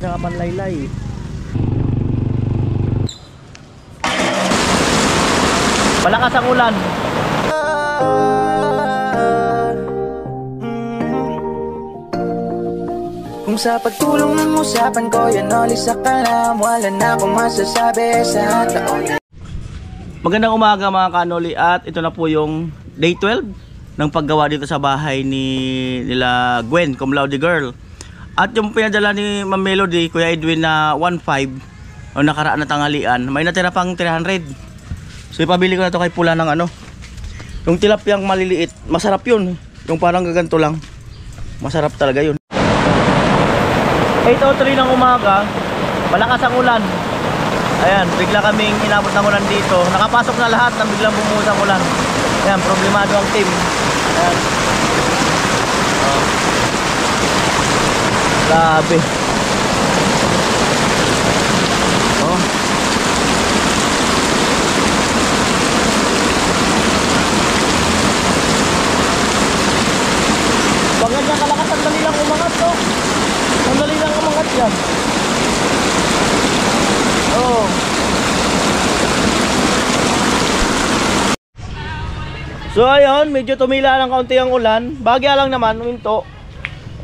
Saka panlaylay. Malakas ang ulan. Kung sa pagtulong ng usapan ko yan oli sa kalam, wala na akong masasabi sa taon. Magandang umaga mga kanoli, at ito na po yung day 12 ng paggawa dito sa bahay nila Gwen, cum laude girl. At yung pinadala ni Ma'am Melody, Kuya Edwin na 1.5 o nakaraan na tanghalian, may natira pang 300. So ipabili ko na to kay Pula ng ano, yung tilapyang maliliit. Masarap yun, yung parang gaganto lang. Masarap talaga yun. 8:03 ng umaga, malakas ang ulan. Ayan, bigla kaming inabot ng ulan dito. Nakapasok na lahat nang biglang bumuhos ang ulan. Ayan, problemado ang team. Ayan. Oh. Grabe. Oh. Pag ganyan kalakas, ang dali lang umangat to. Ang dali lang umangat yan. Oh. So ayun, medyo tumila ng kaunti ang ulan. Bagya lang naman, uminto.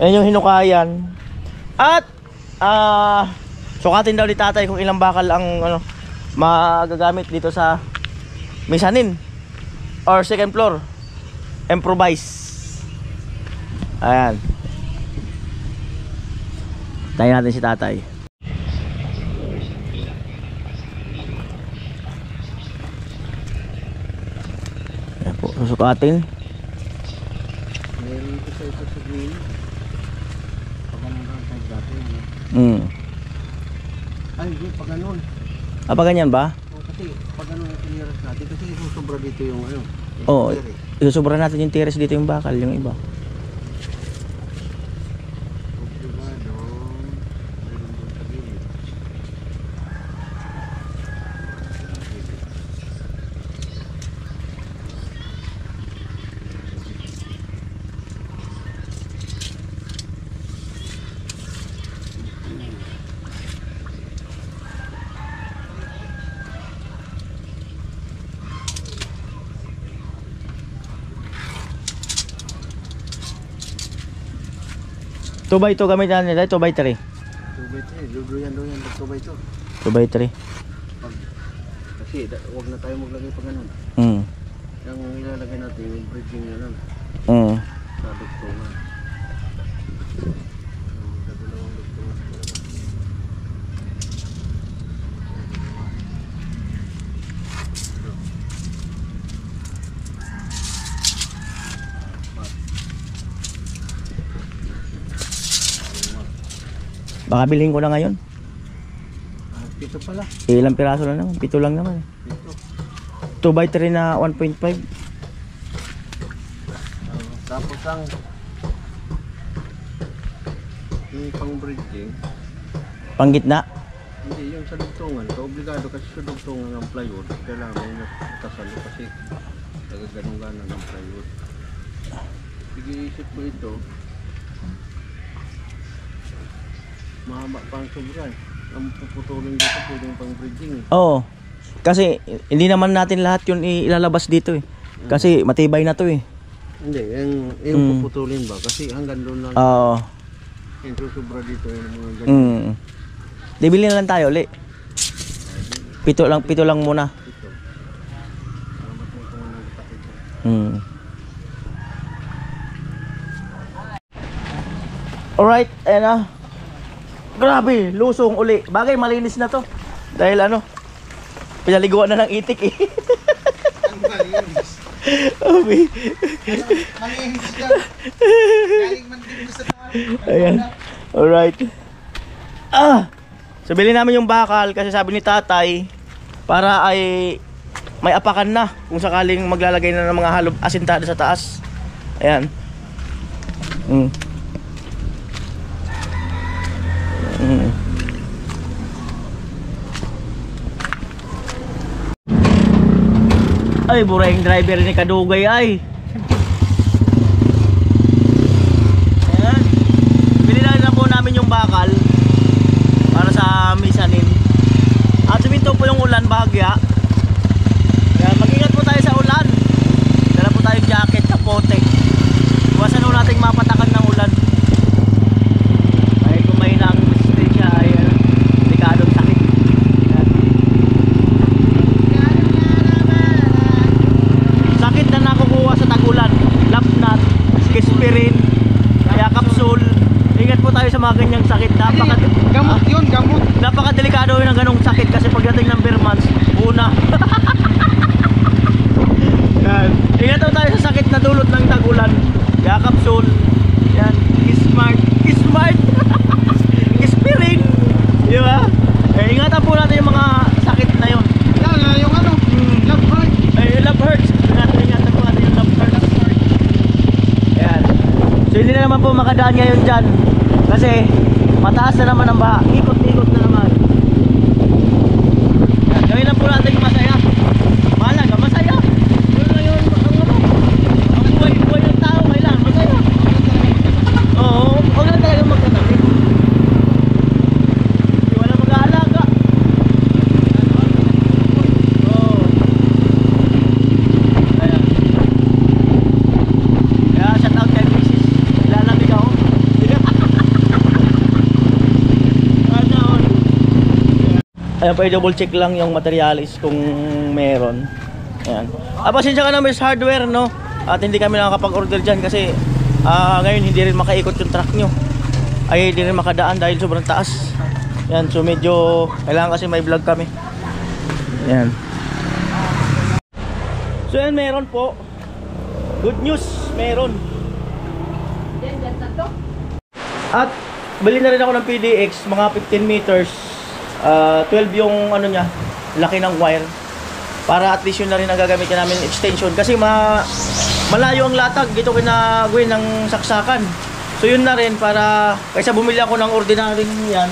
Ayan yung hinukayan. At sukatin daw ni tatay kung ilang bakal ang ano, magagamit dito sa mezzanine or second floor. Improvise. Ayan. Tayo natin si tatay. Ayan po, susukatin. Meron ito sa green. Ay, hindi, pag ganun. Pa ganyan ba? O, kasi pag ganun yung tiniras natin, kasi isusubra dito yung ano. Oo, isusubra natin yung tiras dito yung bakal, yung iba. Two by two gamit natin nila, 2x3. 2x3, duyan 2x2. 2x3. Kasi huwag na tayo maglagay pa ganun. Yung ilalagay natin yung bridging na lang. Sa dugtungan. Sa dalawang dugtungan. Baka bilhin ko na ngayon. Pito pala. Ilang piraso na naman, 7 lang naman. Pito. 2x3 na 1.5. Tapos ang yung pang bridging, Pang gitna. hindi yung sa dugtungan. So obligado kasi sa dugtungan ng plywood. Kailangan may nakasalo kasi nagaganong-ganon ng plywood. Sige, isip mo ito. Mahaba pa ang sobra. Ang puputulin dito pwedeng pang bridging. Oo. Kasi hindi naman natin lahat yun ilalabas dito eh. Kasi matibay na to eh. Hindi, yung puputulin ba? Kasi hanggang doon lang. Oo. Yung susubra dito yung mga ganyan. Di bilhin na lang tayo ulit. 7 lang muna. Ito. Salamat mo kung nagpakit mo. Alright, ayan na. Grabe, lusong uli. Bagay, malinis na to. Dahil ano, pinaliguan na ng itik eh. Ang malinis. Okay. Malinis ka. Galing man din sa naman. Ayan. Alright. So bilhin namin yung bakal kasi sabi ni tatay para ay may apakan na kung sakaling maglalagay na ng mga halog asintada sa taas. Ayan. Ay, burayang driver ni Kadugay ay. Ayan. Bili na po namin yung bakal. umuulan, bahagya. Kaya mag-ingat po tayo sa ulan. Dala po tayong jacket, kapote. Iwasan po natin mapatakan ng ulan. Ay kung may nang mistake siya ay delikadong sakit. Yan. Sakit na nakukuha sa tag-ulan. Lapnat, Kespirin, kaya kapsul. Ingat po tayo sa mga ganyang sakit. Gamot yun, gamot. Napakadelikado yun ng ganong sakit kasi pagdating ng bare months, una. Yan. Ingat po tayo sa sakit na dulot ng tag-ulan. Kaya kapsul. Yan. Smart. Kespirin. Di ba? Ingatan po natin yung mga sakit na yun. Yan, yung ano, love heart. Love hurts. Ingatan po natin yung love hurts. Ayan. So hindi na naman po makadaan ngayon dyan. Kasi mataas na naman ang baha. Ikot-ikot na naman. Ayan. Gawin lang po natin yung masaya. Mahalaga, masaya. Yun lang yun. Ang buhay ng tao. Kailangan masaya. Oo. Huwag lang talaga magkatabi. Hindi wala mag-aalaga. Oo. Ayan. Kaya shout out kay Mrs. Lalamig ako. Ayan pa, i-double check lang yung materialis kung meron. Ayan. Pasensya ka na, Miss Hardware, no? At hindi kami nakakapag-order dyan kasi ngayon hindi rin makaikot yung truck nyo. Ay hindi rin makadaan dahil sobrang taas. Ayan, so medyo kailangan kasi may vlog kami. Ayan. So yan, meron po. Good news, meron. At bili na rin ako ng PDX, mga 15 meters. 12 yung ano niya, laki ng wire. Para at least yun na rin ang gagamitin namin extension. Kasi malayo ang latag dito kinagawin ng saksakan. So yun na rin para kaysa bumili ako ng ordinary yan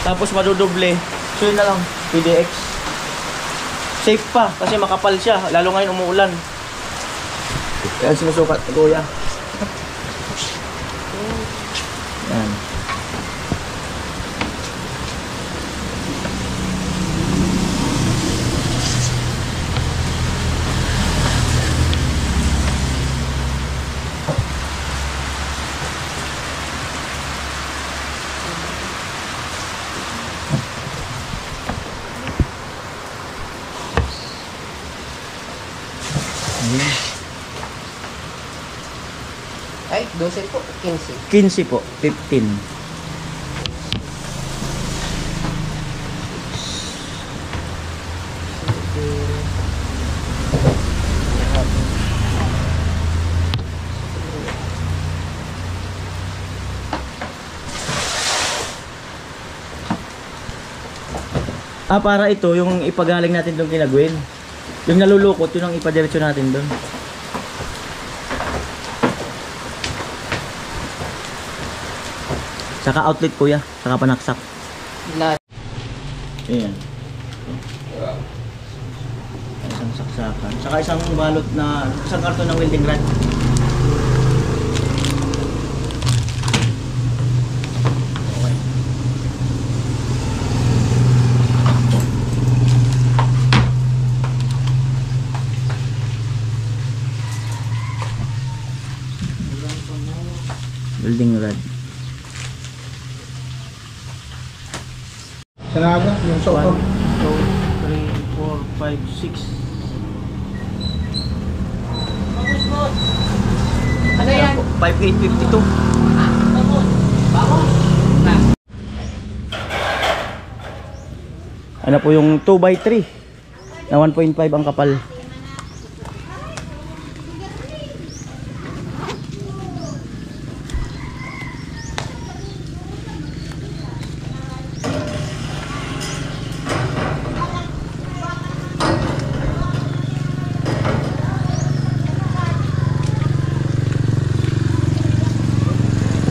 tapos madudoble. So yun na lang, PDX. Safe pa kasi makapal siya, lalo ngayon umuulan. Kaya sinusukat ni Kuya. Yan. Ay, 12 po, 15. 15 po, 15. Para ito, yung ipagaling natin doon kinagwin. Yung nalulukot, yun ang ipadiretso natin doon. Saka outlet Kuya, saka panaksak. Ayan. Isang saksakan. Saka isang balot na, isang karton ng welding rod. Okay. Welding rod. Sanaga, yung 1, 2, 3, 4, 5, 6. Ano yan? 5852. Ano po yung 2x3 na 1.5 ang kapal.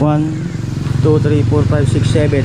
One, 2, 3, 4, 5, 6, 7.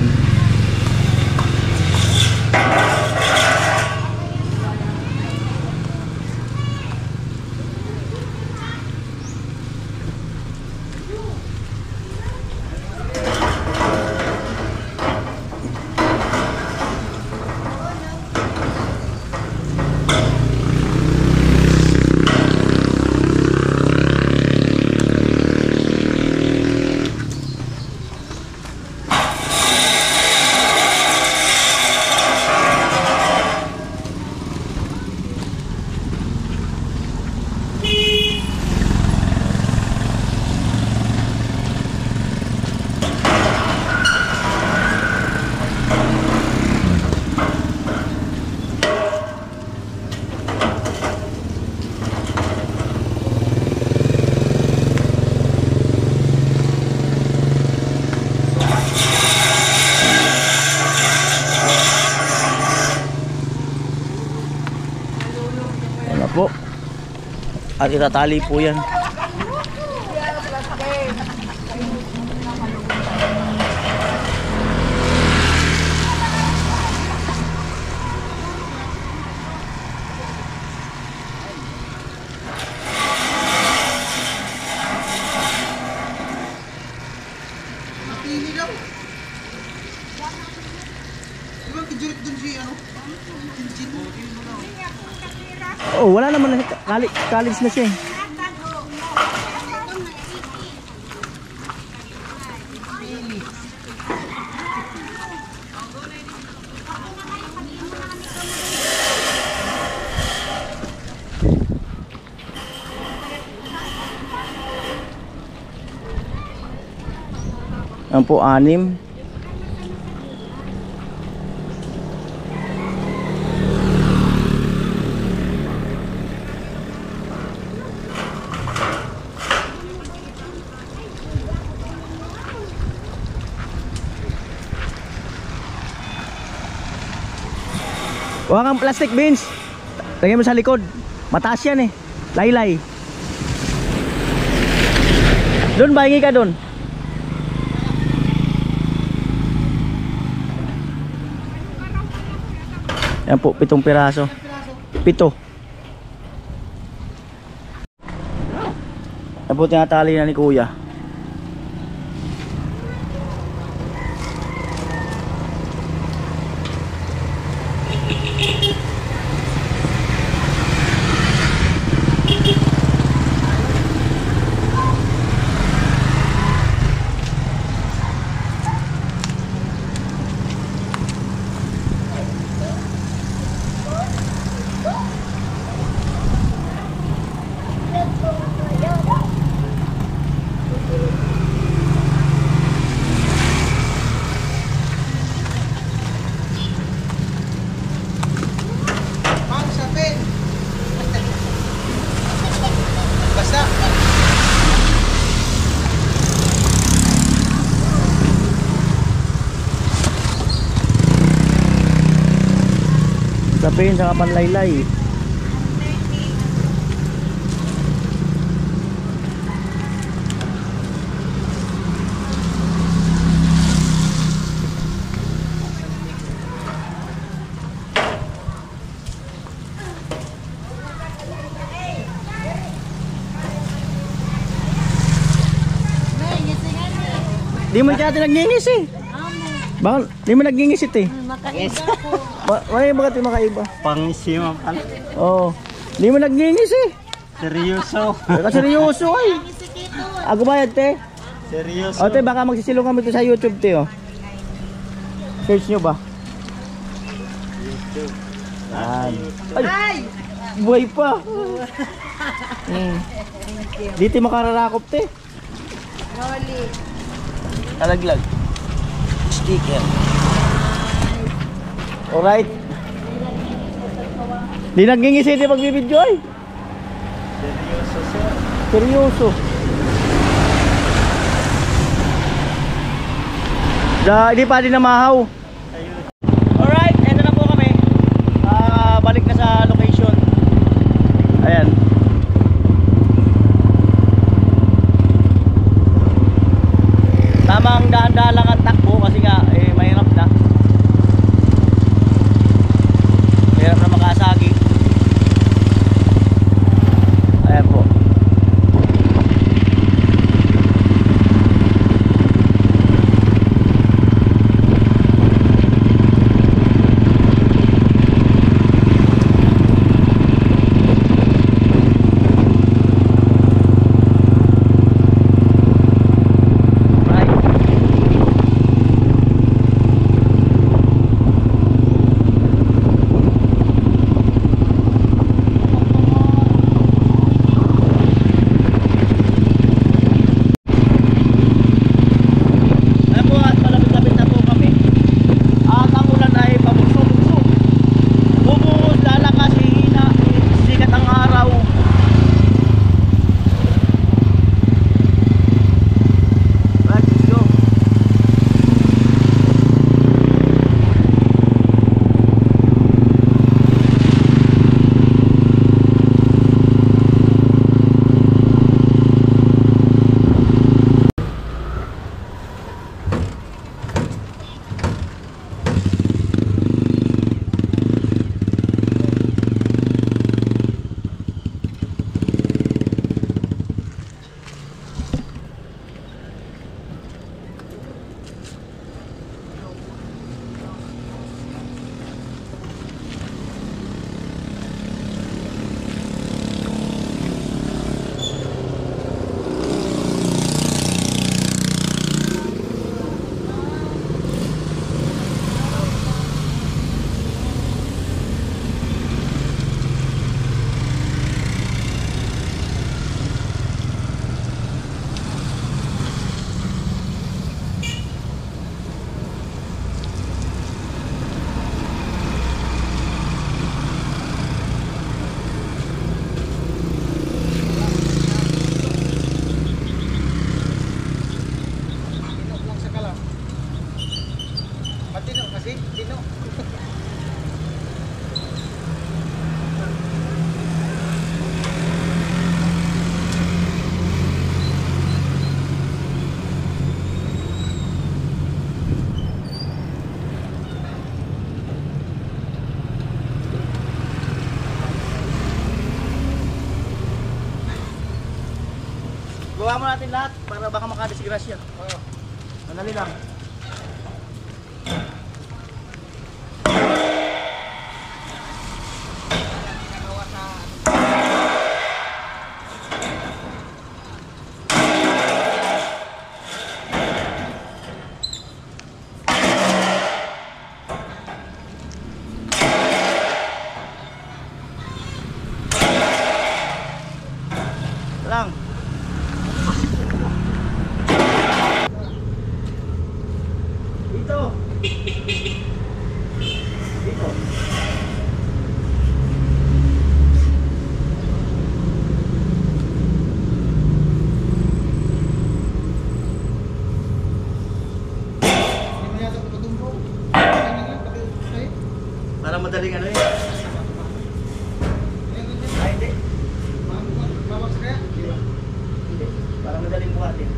At itatali po yan. Oh, wala naman na college na siya. Yan po, 6. Huwag kang plastic beans. Lagyan mo sa likod. Mataas yan eh. Laylay. Doon ba? Hingi ka doon. Yan po, 7 piraso. 7. Yan po, tinatali na ni kuya. Sapin sa panlaylay. Di mo kaya nagningis eh. Bakit? Di mo nagningisit eh. Makaiba po. Wala yung bakit yung makaiba? Pangisima pa. Oo. Di mo nagngingis eh. Seryoso. Baka seryoso ay. Ako bayad te. Seryoso. O te, baka magsisilong kami to sa YouTube te oh. Search nyo ba? YouTube. Ay! Buhay pa. Dito makararakop te. Rolly. Talaglag. Sticker. Alright. Di nagngingisi di magbibidyo ay. Seryoso sir. Seryoso. Hindi pa din namahaw. Alright, eto na po kami. Balik na sa location. Ayan. Tamang dahan-dahan lang ang takbo kasi nga mahirap na. Mahirap na makasagi. Ayan po. kasi, sino? Gawa mo natin lahat para baka makadisgrasya. Oo. Manali lang. Lang. Dito. Dito. Para madaling ano yun. Ay, hindi. Hindi. Para madaling buhatin.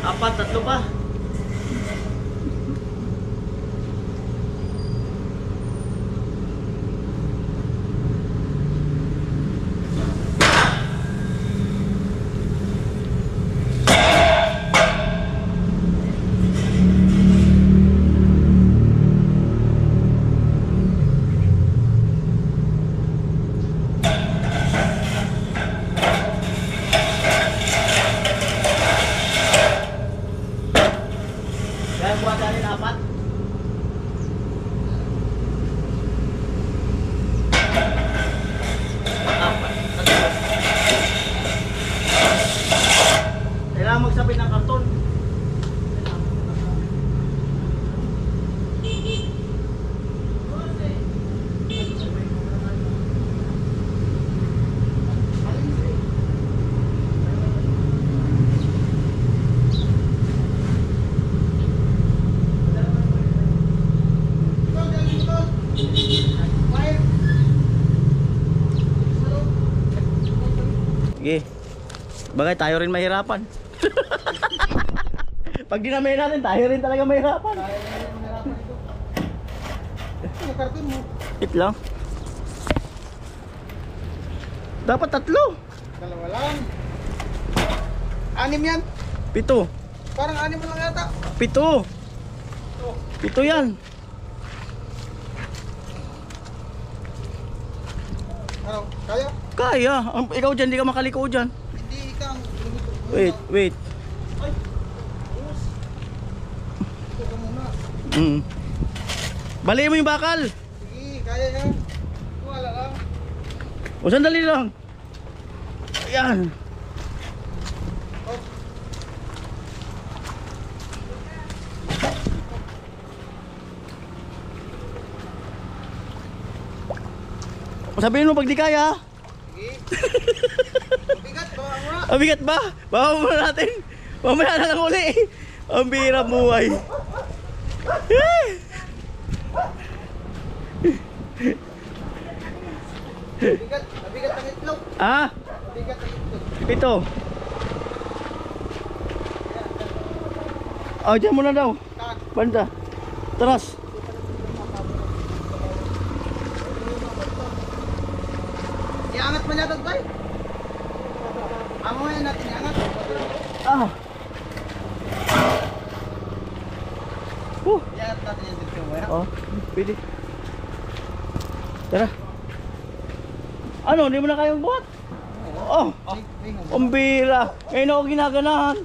Apat, tatlo pa. Kaya buhat natin apat. Apat, tatlo. Kailangan magsabit ng karton. Sige. Bagay tayo rin mahirapan. Pag dinamay natin, tayo rin talaga mahirapan. It lang. Dapat tatlo. Dalawa lang. Anim yan. Pito. Parang anim lang yata. Pito. Pito yan. Ano? Kaya? Kaya. Ikaw dyan, di ka makaliko dyan. Hindi ka. Wait, wait. Ito ka muna. Baliin mo yung bakal. Sige, kaya yan. Wala lang. O sandali lang. Ayan. Sabihin mo pag di kaya. Sige. Bigat, bawa mo na. Ang bigat ba? Bawa muna natin. Mamaya na lang uli. Ang bihirap buhay. Bigat, bigat ang itlog. Ah? Bigat ang itlog. Pito. Oh, dyan muna daw. Banda. Taras. Iangat mo niya ito, Tay. Amo yan natin iangat. Ah. pwede. Tara. Ano, hindi mo na kayang buhat? Oh, umbira. Ngayon ako ginaganahan.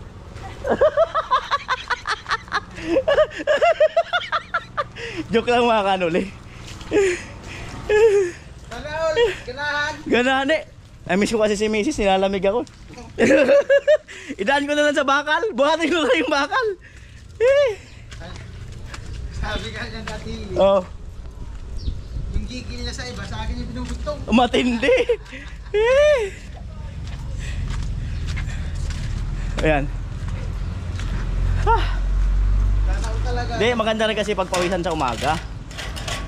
Joke lang mga kanoli. Ganahan eh. I miss ko kasi si Mrs. Nilalamig ako. Idaan ko na lang sa bakal. Buhatin ko kayong bakal. Sabi ka niyan dati, Oh, yung gigil niya sa iba, sa akin yung binubugtong. matindi. Ayan. Sana ko talaga. Hindi, maganda rin kasi pagpawisan sa umaga.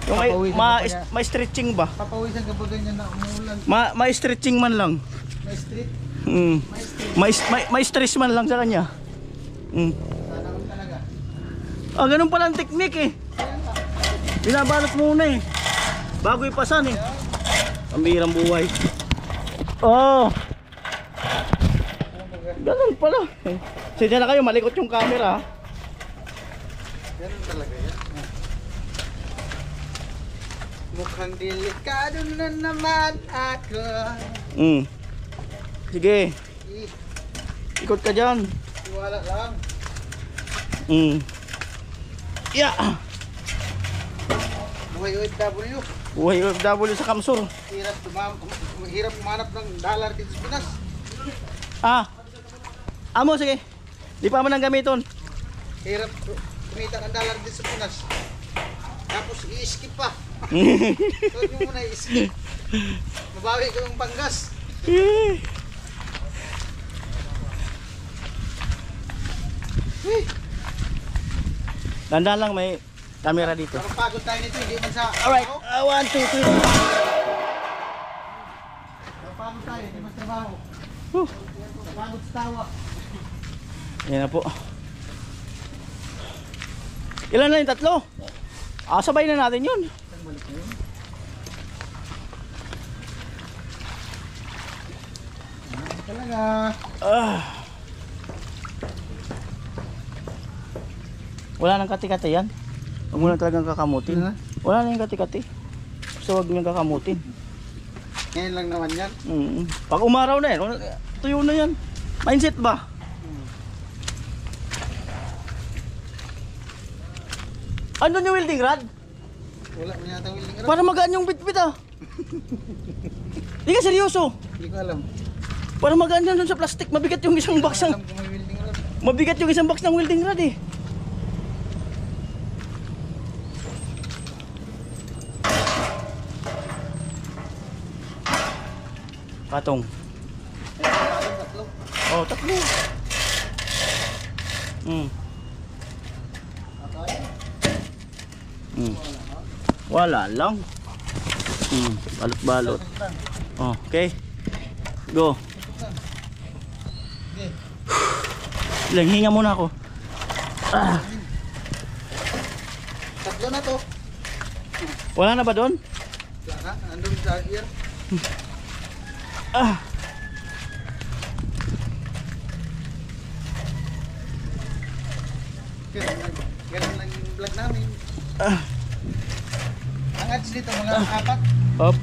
Yung Papawisan mo pa niya. may stretching ba? Papawisan ka ba ganyan na umuulan? May stretching man lang. May street, Mm. may street. May stress man lang sa kanya. Mm. Sana ko talaga. Ah, ganun pala ang teknik eh. Binabalot muna eh. Bago ipasan eh. Ang bihirang buhay. Oh. Ganun pala. Sige na kayo, malikot yung camera. Ganun talaga yan. Mukhang delikado na naman ako. Mm. Sige, ikot ka dyan. Iwala lang. Mm. Yeah. Buhay OFW. Buhay OFW sa Kamsur. Hirap umanap ng dollar dito sa Pinas. Ah. Amo, sige. Di pa mo nang gamiton. Hirap kumita ng dollar dito sa Pinas. Tapos i-skip pa. Huwag mo muna i-skip. Mabawi ko yung panggas. Dandan lang, may camera dito. Pero pagod tayo nito, hindi man sa... Alright, trabaho. 1, 2, 3. Pero pagod tayo, hindi man sa trabaho. Huh. Pagod sa tawa. Yan na po. Ilan na yung tatlo? Ah, sabay na natin yun. Talaga. Ah. Wala nang kati-kati yan. Huwag mo na talagang kakamutin. Wala na yung kati-kati. So huwag mo yung kakamutin. Ngayon lang naman yan. Pag umaraw na yan, tuyo na yan. Mindset ba? Ano yung welding rod? Wala mo yata willing rod. Para magaan yung bit-bit ah. Hindi ka seryoso. Hindi ko alam. Para magaan yan dun sa plastic. Mabigat yung isang box ng... Alam kung may willing rod. Mabigat yung isang box ng welding rod eh. Patong. Tatlo. Oh, tatlo. Wala lang. Balot-balot. Oh, okay. Go. Lang, hinga muna ako. Ah, Tatlo na to. wala na ba doon? Wala na. Andun sa ear. Ah. Ganun lang yung vlog namin. Ah. Ang ads dito, mga apat. Up.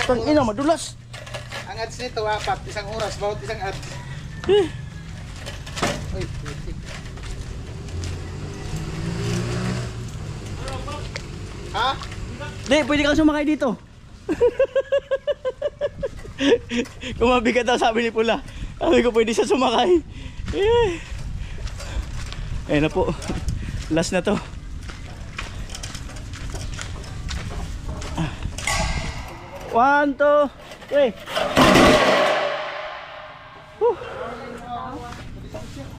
Tang ina, madulas. Ang ads dito, apat. Isang oras, bawat isang ads. Uy, putik. Ha? Di, pwede kang sumakay dito. Kung mabigat daw, sabi ni Pula. Sabi ko, pwede siya sumakay. Ayun na po. Last na to. 1, 2, 3.